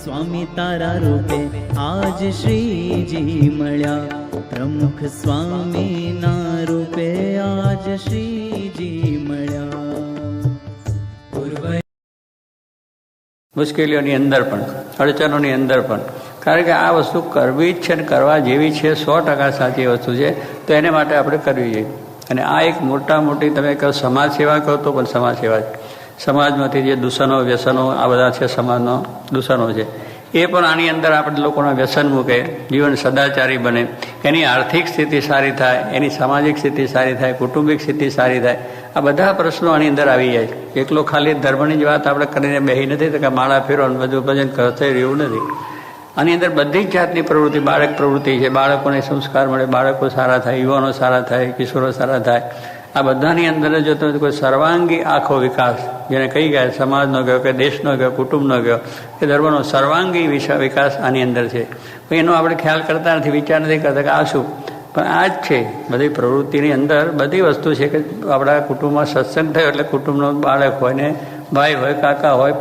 સ્વામી તારા રૂપે આજ શ્રીજી મળ્યા, પ્રમુખ સ્વામીના રૂપે આજ શ્રીજી મળ્યા. મુશ્કેલીઓની અંદર પણ, અડચણોની અંદર પણ, કારણ કે આ વસ્તુ કરવી જ છે ને કરવા જેવી છે, 100% સાચી વસ્તુ છે, તો એને માટે આપણે કરવી જોઈએ. અને આ એક મોટી તમે કહો સમાજ સેવા કહો તો પણ સમાજ સેવા છે. સમાજમાંથી જે દૂષણો વ્યસનો આ બધા છે, સમાજનો દૂષણો છે, એ પણ આની અંદર આપણે લોકોના વ્યસન મૂકે, જીવન સદાચારી બને, એની આર્થિક સ્થિતિ સારી થાય, એની સામાજિક સ્થિતિ સારી થાય, કુટુંબિક સ્થિતિ સારી થાય. આ બધા પ્રશ્નો આની અંદર આવી જાય છે. એકલો ખાલી ધર્મની જ વાત આપણે કરીને બેહી નથી તો કે માળા ફેરો બધું ભજન કરશે એવું નથી. આની અંદર બધી જ જાતની પ્રવૃત્તિ, બાળક પ્રવૃત્તિ છે, બાળકોને સંસ્કાર મળે, બાળકો સારા થાય, યુવાનો સારા થાય, કિશોરો સારા થાય. આ બધાની અંદર જો તમે કોઈ સર્વાંગી આખો વિકાસ, જેને કહી ગયા સમાજનો ગયો કે દેશનો ગયો, કુટુંબનો ગયો કે ધર્મનો સર્વાંગી વિકાસ આની અંદર છે. એનો આપણે ખ્યાલ કરતા નથી, વિચાર નથી કરતા કે આ શું, પણ આ જ છે. બધી પ્રવૃત્તિની અંદર બધી વસ્તુ છે કે આપણા કુટુંબમાં સત્સંગ થયો એટલે કુટુંબનો બાળક હોય ને ભાઈ હોય, કાકા હોય,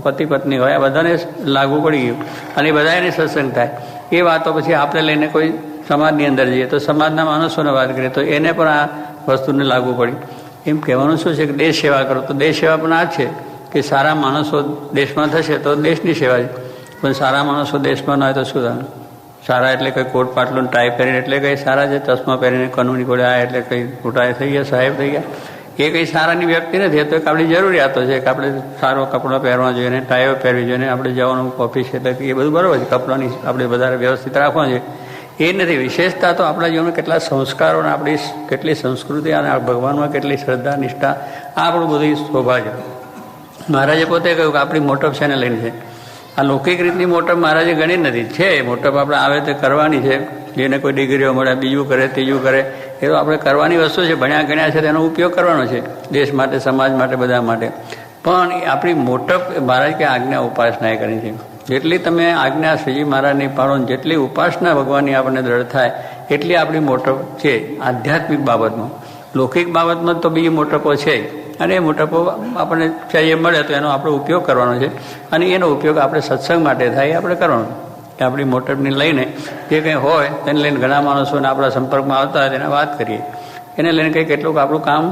પતિ પત્ની હોય, આ બધાને લાગુ પડી ગયું અને એ બધા એને સત્સંગ થાય. એ વાતો પછી આપણે લઈને કોઈ સમાજની અંદર જઈએ તો સમાજના માણસોને વાત કરીએ તો એને પણ આ વસ્તુને લાગુ પડી. એમ કહેવાનું શું છે કે દેશ સેવા કરો, તો દેશ સેવા પણ આ જ છે કે સારા માણસો દેશમાં થશે તો દેશની સેવા છે. પણ સારા માણસો દેશમાં ન હોય તો શું થાય? સારા એટલે કંઈ કોટ પાટલું ટાઈ પહેરીને એટલે કંઈ સારા છે, ચશ્મા પહેરીને કાનૂની કોડે આ એટલે કંઈ ખોટા થઈ ગયા, સાહેબ થઈ ગયા, એ કંઈ સારાની વ્યક્તિ નથી. તો એક આપણી જરૂરિયાતો છે કે આપણે સારો કપડાં પહેરવા જોઈએ, ટાઈઓ પહેરવી જોઈએ, આપણે જવાનું ઓફિસ એટલે એ બધું બરાબર છે, કપડાની આપણે વધારે વ્યવસ્થિત રાખવા જોઈએ, એ નથી. વિશેષતા તો આપણા જીવનમાં કેટલા સંસ્કારો અને આપણી કેટલી સંસ્કૃતિ અને ભગવાનમાં કેટલી શ્રદ્ધા નિષ્ઠા, આ આપણું બધી શોભા છે. મહારાજે પોતે કહ્યું કે આપણી મોટપ છે ને લઈને છે. આ લૌકિક રીતની મોટપ મહારાજે ગણી નથી. છે મોટપ આપણે આવે તે કરવાની છે, જેને કોઈ ડિગ્રીઓ મળે, બીજું કરે, ત્રીજું કરે, એ તો આપણે કરવાની વસ્તુ છે. ભણ્યા ગણ્યા છે તેનો ઉપયોગ કરવાનો છે દેશ માટે, સમાજ માટે, બધા માટે. પણ આપણી મોટપ મહારાજ કે આજ્ઞા ઉપાસના એ કરી છે. જેટલી તમે આજ્ઞા શ્રીજી મહારાજની પાડો, જેટલી ઉપાસના ભગવાનની આપણને દ્રઢ થાય એટલી આપણી મોટપ છે આધ્યાત્મિક બાબતમાં. લૌકિક બાબતમાં તો બીજી મોટપો છે અને એ મોટપો આપણને ચાહીએ મળે તો એનો આપણે ઉપયોગ કરવાનો છે અને એનો ઉપયોગ આપણે સત્સંગ માટે થાય એ આપણે કરવાનો. કે આપણી મોટપને લઈને જે કંઈ હોય તેને લઈને ઘણા માણસોને આપણા સંપર્કમાં આવતા હોય તેને વાત કરીએ, એને લઈને કંઈ કેટલુંક આપણું કામ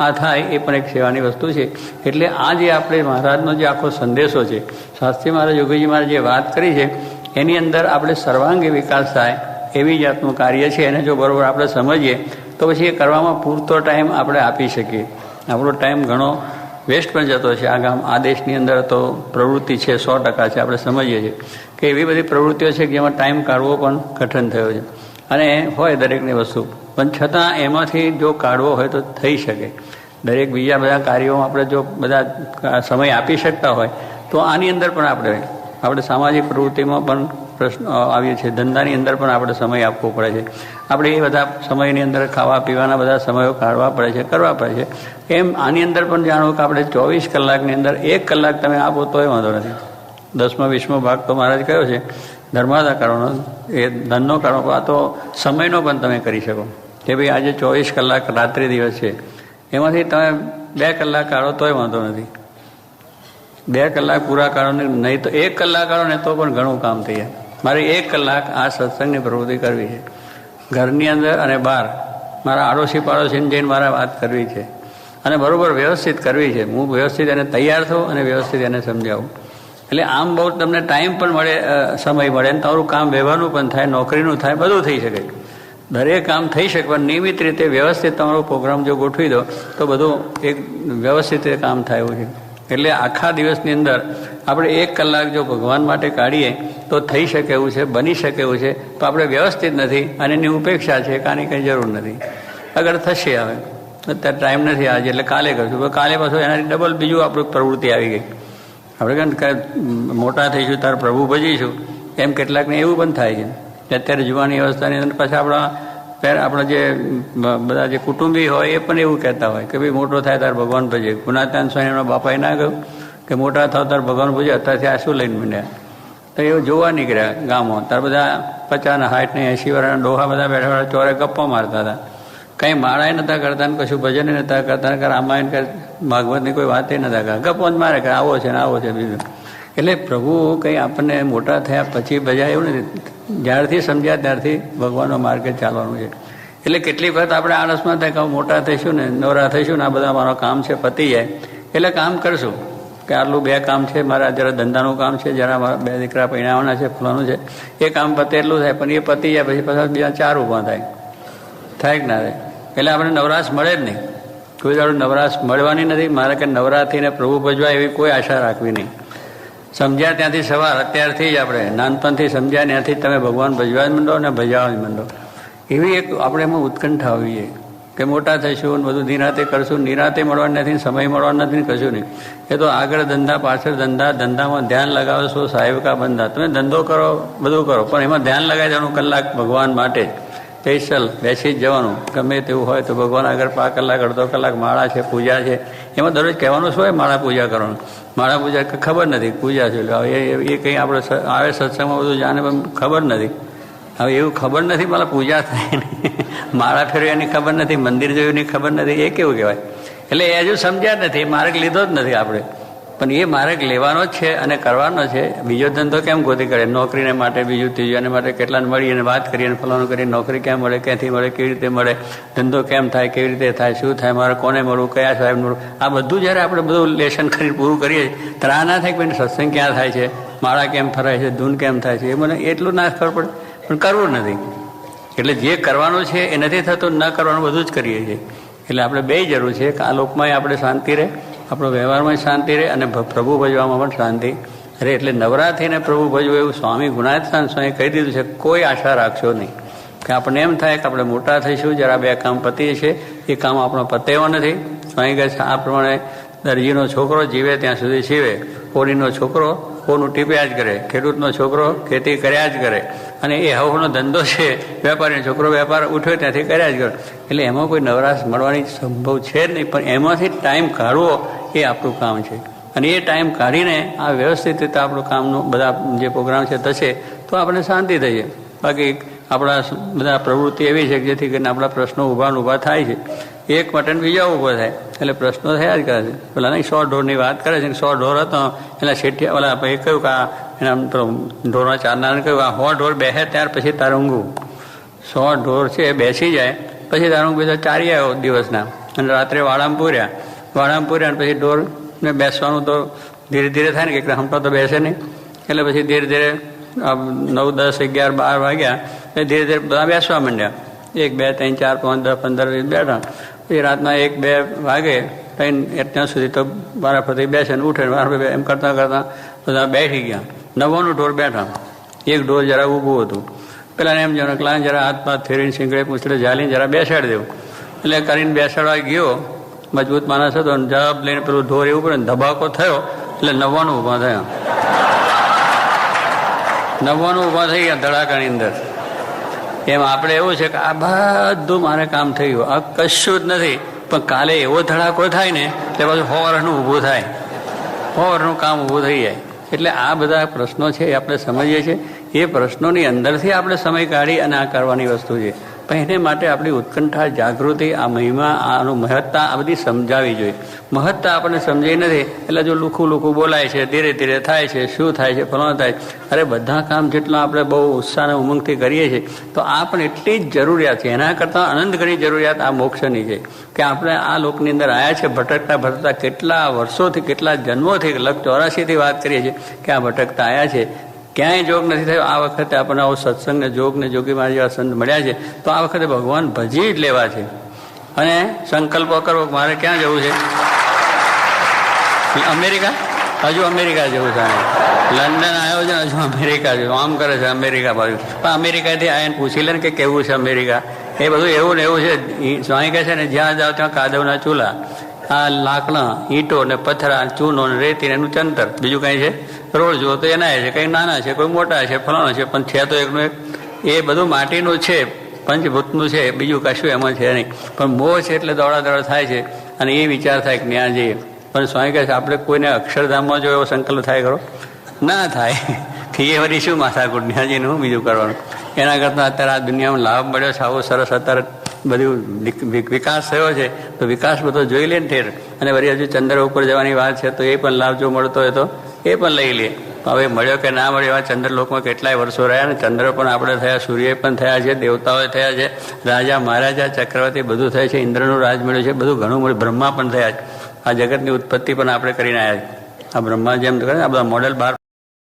આ થાય એ પણ એક સેવાની વસ્તુ છે. એટલે આ જે આપણે મહારાજનો જે આખો સંદેશો છે, શાસ્ત્રી મહારાજ, યોગીજી મહારાજ જે વાત કરી છે એની અંદર આપણે સર્વાંગી વિકાસ થાય એવી જાતનું કાર્ય છે. એને જો બરાબર આપણે સમજીએ તો પછી એ કરવામાં પૂરતો ટાઈમ આપણે આપી શકીએ. આપણો ટાઈમ ઘણો વેસ્ટ પણ જતો છે. આ દેશની અંદર તો પ્રવૃત્તિ છે 100% છે, આપણે સમજીએ છીએ કે એવી બધી પ્રવૃત્તિઓ છે કે જેમાં ટાઈમ કાઢવો પણ કઠિન થયો છે. અને હોય દરેકની વસ્તુ, પણ છતાં એમાંથી જો કાઢવો હોય તો થઈ શકે. દરેક બીજા બધા કાર્યોમાં આપણે જો બધા સમય આપી શકતા હોય તો આની અંદર પણ આપણે સામાજિક પ્રવૃત્તિમાં પણ પ્રશ્ન આવીએ છીએ, ધંધાની અંદર પણ આપણે સમય આપવો પડે છે. આપણે એ બધા સમયની અંદર ખાવા પીવાના બધા સમયો કાઢવા પડે છે, કરવા પડે છે. એમ આની અંદર પણ જાણો કે આપણે 24 કલાકની અંદર 1 કલાક તમે આપો તોય વાંધો નથી. 10મો 20મો ભાગ તો મહારાજ કયો છે ધર્માદા કરવાનો, એ ધનનો કરવાનો, આ તો સમયનો પણ તમે કરી શકો કે ભાઈ આજે 24 કલાક રાત્રિ દિવસ છે, એમાંથી તમે 2 કલાક કાઢો તોય વાંધો નથી. 2 કલાક પૂરા કાઢો નહીં તો 1 કલાક કાઢો ને તો પણ ઘણું કામ થઈ જાય. મારે 1 કલાક આ સત્સંગની પ્રવૃત્તિ કરવી છે, ઘરની અંદર અને બહાર મારા આડોશી પાડોશીને જઈને મારે વાત કરવી છે અને બરાબર વ્યવસ્થિત કરવી છે. હું વ્યવસ્થિત એને તૈયાર થઉં અને વ્યવસ્થિત એને સમજાવું. એટલે આમ બહુ તમને ટાઈમ પણ મળે, સમય મળે, અને તમારું કામ વ્યવહારનું પણ થાય, નોકરીનું થાય, બધું થઈ શકે. દરેક કામ થઈ શકે, પણ નિયમિત રીતે વ્યવસ્થિત તમારો પ્રોગ્રામ જો ગોઠવી દો તો બધું એક વ્યવસ્થિત રીતે કામ થાય એવું છે. એટલે આખા દિવસની અંદર આપણે 1 કલાક જો ભગવાન માટે કાઢીએ તો થઈ શકે એવું છે, બની શકે એવું છે. તો આપણે વ્યવસ્થિત નથી અને એની ઉપેક્ષા છે, કાની કંઈ જરૂર નથી. અગર થશે, હવે અત્યારે ટાઈમ નથી આજે એટલે કાલે કરશું, કાલે પાછું એનાથી ડબલ બીજું આપણું પ્રવૃત્તિ આવી ગઈ. આપણે કે મોટા થઈશું ત્યારે પ્રભુ ભજીશું, એમ કેટલાકને એવું પણ થાય છે. અત્યારે જુવાની અવસ્થાની અંદર પાછા આપણા જે બધા જે કુટુંબી હોય એ પણ એવું કહેતા હોય કે ભાઈ મોટો થાય ત્યારે ભગવાન ભજે. ગુણાતાન સ્વામી એમના બાપાએ ના કહ્યું કે મોટા થાવ ત્યારે ભગવાન ભજે, અત્યારથી આ શું લઈને માંડ્યા? તો એવું જોવા નીકળ્યા ગામો, ત્યારે બધા 50 ને 60 ને 80 વર્ષના ડોહા બધા બેઠા બેઠા ચોરે ગપ્પા મારતા હતા. કંઈ માળાએ નતા કરતા ને કશું ભજન નતા કરતા, રામાયણ કે ભાગવતની કોઈ વાતે નતા કરતા, ગપ્પો જ મારે કે આવો છે ને આવો છે બીજું. એટલે પ્રભુ કંઈ આપણને મોટા થયા પછી બજાય એવું નથી. જ્યારથી સમજ્યા ત્યારથી ભગવાનનો માર્ગે ચાલવાનું છે. એટલે કેટલીક વખત આપણે આળસમાં થાય કે મોટા થઈશું ને નવરા થઈશું ને આ બધા મારો કામ છે પતી જાય એટલે કામ કરશું કે આટલું 2 કામ છે મારા, જરા ધંધાનું કામ છે, જરા મારા 2 દીકરા પૈણાવાના છે, ફલાનું છે, એ કામ પતે એટલું થાય. પણ એ પતી જાય પછી પાછા બીજા 4 ઊભા થાય કે ના થાય. એટલે આપણે નવરાશ મળે જ નહીં. કોઈ દાડો નવરાશ મળવાની નથી. મારે કે નવરાત્રીને પ્રભુ ભજવા એવી કોઈ આશા રાખવી નહીં. સમજ્યા ત્યાંથી સવાર, અત્યારથી જ આપણે નાનપણથી સમજ્યા ત્યાંથી તમે ભગવાન ભજવા જ માંડો અને ભજવા જ માંડો. એવી એક આપણે એમાં ઉત્કંઠા હોવી જોઈએ કે મોટા થઈશું બધું નિરાતે કરશું. નિરાતે મળવાનું નથી, સમય મળવાનું નથી, કશું નહીં. એ તો આગળ ધંધા, પાછળ ધંધા, ધંધામાં ધ્યાન લગાવશો, સાહેબ કા બંધા. તમે ધંધો કરો, બધું કરો, પણ એમાં ધ્યાન લગાવી દેવાનું કલાક ભગવાન માટે સ્પેશિયલ બેસી જ જવાનું. ગમે તેવું હોય તો ભગવાન આગળ 5 કલાક, અડધો કલાક માળા છે, પૂજા છે, એમાં દરરોજ કહેવાનું શું હોય? માળા પૂજા કરવાનું. માળા પૂજા ખબર નથી, પૂજા છે. એ કંઈ આપણે આવે સત્સંગમાં બધું જાણે પણ ખબર નથી. હવે એવું ખબર નથી મારા પૂજા થાય ને માળા ફેરવ્યાની ખબર નથી, મંદિર જોયુંની ખબર નથી, એ કેવું કહેવાય? એટલે એ હજુ સમજ્યા નથી, માર્ગ લીધો જ નથી આપણે. પણ એ માર્ગ લેવાનો જ છે અને કરવાનો છે. બીજો ધંધો કેમ ગોતી કરે? નોકરીને માટે, બીજું ત્રીજું એને માટે કેટલાને મળી અને વાત કરીએ, ફલાણું કરીએ, નોકરી કેમ મળે, ક્યાંથી મળે, કેવી રીતે મળે, ધંધો કેમ થાય, કેવી રીતે થાય, શું થાય, મારે કોને મળવું, કયા સાહેબ મળવું, આ બધું જ્યારે આપણે બધું લેશન કરીને પૂરું કરીએ ત્યારે આ ના થાય કે સત્સંગ ક્યાં થાય છે, માળા કેમ ફરાય છે, ધૂન કેમ થાય છે, એ મને એટલું ના ખબર પડે. પણ કરવું નથી. એટલે જે કરવાનું છે એ નથી થતું, ન કરવાનું બધું જ કરીએ છીએ. એટલે આપણે બે જરૂર છે કે આ લોકમાં આપણે શાંતિ રહે, આપણો વ્યવહારમાં શાંતિ રહે અને પ્રભુ ભજવામાં પણ શાંતિ રહે. એટલે નવરાત્રિને પ્રભુ ભજવું એવું સ્વામી ગુણાતીતાનંદ સ્વામી કહી દીધું છે. કોઈ આશા રાખશો નહીં કે આપણને એમ થાય કે આપણે મોટા થઈશું, જરા 2 કામ પતી છે, એ કામ આપણો પતેવો નથી. સ્વામી કહે છે આ પ્રમાણે દરજીનો છોકરો જીવે ત્યાં સુધી જીવે, કોળીનો છોકરો કોનું ટીપ્યા જ કરે, ખેડૂતનો છોકરો ખેતી કર્યા જ કરે, અને એ હવનો ધંધો છે, વેપારીનો છોકરો વેપાર ઉઠ્યો ત્યાંથી કર્યા જ કરે. એટલે એમાં કોઈ નવરાશ મળવાની સંભવ છે જ નહીં. પણ એમાંથી ટાઈમ કાઢવો એ આપણું કામ છે. અને એ ટાઈમ કાઢીને આ વ્યવસ્થિત રીતે આપણું કામનું બધા જે પ્રોગ્રામ છે થશે તો આપણે શાંતિ થઈએ. બાકી આપણા બધા પ્રવૃત્તિ એવી છે કે જેથી કરીને આપણા પ્રશ્નો ઊભા થાય છે. એક મટન બીજા ઊભો થાય એટલે પ્રશ્નો થયા જ કરે છે. પેલા નહીં 100 ઢોરની વાત કરે છે, 100 ઢોર હતો એના શેઠિયા ઓલા એ કહ્યું કે એના ઢોરના ચારનારને કહ્યું આ 100 ઢોર બેસે ત્યાર પછી તારે ઊંઘવું. 100 ઢોર છે એ બેસી જાય પછી તારે ઊંઘ. બીજા 4 આવ્યો દિવસના અને રાત્રે વાડામાં પૂર્યા પછી ઢોરને બેસવાનું તો ધીરે ધીરે થાય ને કે હમણાં તો બેસે નહીં. એટલે પછી ધીરે ધીરે 9, 10, 11, 12 વાગ્યા એટલે ધીરે ધીરે બધા બેસવા માંડ્યા. 1, 2, 3, 4, 5, 10, 15, 20 બેઠા. પછી રાતના 1, 2 વાગે ત્યાં સુધી તો વારાફરતી બેસે ને ઉઠે ને એમ કરતાં બધા બેઠી ગયા. 90 ઢોર બેઠા. એક ઢોર જરા ઊભું હતું. પેલા એમ જરા હાથ પાથ ફેરીને શીંગડે પૂછડે ઝાલીને જરા બેસાડી દેવું. એટલે કરીને બેસાડવા ગયો, મજબૂત માણસ હતો, જવાબ લઈને પેલું ઢોર એવું પડે ને ધબાકો થયો એટલે 90 ઊભા થયા. 90 ઊભા થઈ ગયા ધડાકાની અંદર. એમ આપણે એવું છે કે આ બધું મારે કામ થઈ ગયું, આ કશું જ નથી. પણ કાલે એવો ધડાકો થાય ને એટલે પાછું 100 વર્ષનું ઊભું થાય, 100 વર્ષનું કામ ઊભું થઈ જાય. એટલે આ બધા પ્રશ્નો છે એ આપણે સમજીએ છીએ. એ પ્રશ્નોની અંદરથી આપણે સમય કાઢી અને આ કરવાની વસ્તુ છે. પણ એને માટે આપણી ઉત્કંઠા, જાગૃતિ, આ મહિમા, આનું મહત્તા આ બધી સમજાવવી જોઈએ. મહત્તા આપણને સમજાઈ નથી એટલે જો લુખું બોલાય છે, ધીરે ધીરે થાય છે, શું થાય છે, ફલાણું થાય. અરે બધા કામ જેટલા આપણે બહુ ઉત્સાહ અને ઉમંગથી કરીએ છીએ તો આ પણ એટલી જ જરૂરિયાત છે. એના કરતાં અનંત ઘણી જરૂરિયાત આ મોક્ષની છે કે આપણે આ લોકની અંદર આવ્યા છે ભટકતા કેટલા વર્ષોથી, કેટલા જન્મોથી, 84થી વાત કરીએ છીએ કે આ ભટકતા આવ્યા છે. ક્યાંય જોગ નથી થયો. આ વખતે આપણને આવો સત્સંગ ને જોગ ને જોગી મહારાજ જેવા સંત મળ્યા છે તો આ વખતે ભગવાન ભજી જ લેવા છે. અને સંકલ્પો કરવો મારે ક્યાં જવું છે? અમેરિકા, હજુ અમેરિકા જવું છે. લંડન આવ્યો છે, હજુ અમેરિકા જવું. આમ કરે છે અમેરિકા બાજુ. પણ અમેરિકાથી આવીને પૂછી લે ને કે કેવું છે અમેરિકા. એ બધું એવું ને એવું છે. સ્વામી કહે છે ને જ્યાં જાઓ ત્યાં કાદવના ચૂલા, આ લાકડા, ઈંટો ને પથરા, ચૂનો ને રેતી ને એનું ચંતર, બીજું કંઈ છે? રોડ જુઓ તો એના છે, કંઈ નાના છે, કોઈ મોટા છે, ફલાણો છે, પણ છે તો એકનું એક. એ બધું માટીનું છે, પંચભૂતનું છે, બીજું કશું એમાં છે નહીં. પણ મોહ છે એટલે દોડા થાય છે અને એ વિચાર થાય કે ત્યાં જઈએ. પણ સ્વામી કહે છે આપણે કોઈને અક્ષરધામમાં જો એવો સંકલ્પ થાય કરો ના થાય કે એ વળી શું માથાકૂટ, ત્યાં જઈને હું બીજું કરવાનું. એના કરતાં અત્યારે આ દુનિયામાં લાભ મળ્યો છે, આવો સરસ અત્યારે બધું વિકાસ થયો છે તો વિકાસ બધો જોઈ લે ને ઠેર. અને વળી હજુ ચંદ્ર ઉપર જવાની વાત છે તો એ પણ લાભ જો મળતો હોય તો એ પણ લઈ લે. હવે મળ્યો કે ના મળ્યો, એવા ચંદ્રલોકમાં કેટલાય વર્ષો રહ્યા ને ચંદ્ર પણ આપણે થયા, સૂર્ય પણ થયા છે, દેવતાઓ થયા છે, રાજા મહારાજા ચક્રવર્તી બધું થયું છે, ઇન્દ્રનું રાજ મળ્યું છે, બધું ઘણું મળ્યું, બ્રહ્મા પણ થયા છે. આ જગતની ઉત્પત્તિ પણ આપણે કરીને આવ્યા છે. આ બ્રહ્મા જેમ કરે આ બધા મોડેલ બહાર